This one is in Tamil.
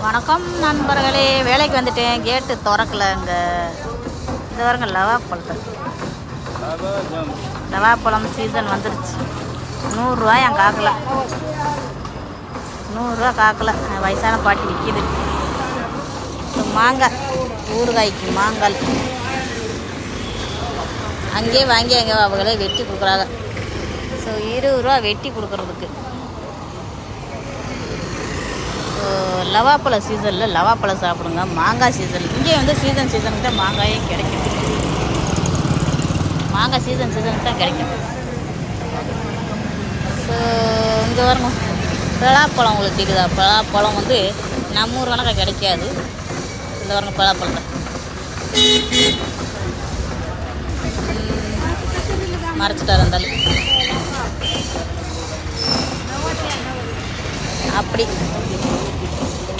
வணக்கம் நண்பர்களே, வேலைக்கு வந்துட்டேன். கேட்டு திறக்கல. இங்கே இது வருங்க லவாப்பழம் சீசன் வந்துருச்சு. 100 என் காக்கல, 100 காக்கல. வயசான பாட்டி விற்கிது. மாங்காய் ஊறுகாய்க்கு மாங்காய் அங்கேயே வாங்கி அங்கே அவங்களே வெட்டி கொடுக்குறாங்க. ஸோ 20 வெட்டி கொடுக்குறதுக்கு. லவாப்பழ சீசனில் லவாப்பழம் சாப்பிடுங்க. மாங்காய் சீசன் இங்கே வந்து சீசனுக்கு தான் மாங்காயே கிடைக்கும். மாங்காய் சீசனுக்கு தான் கிடைக்கும். ஸோ இங்கே வரணும் பலாப்பழம். உங்களுக்கு தெரியுதா? பலாப்பழம் வந்து நம்ம ஊர் கணக்காக கிடைக்காது. இந்த வரணும் பலாப்பழம் தான். மறைச்சிட்டார் இருந்தாலும் அப்படி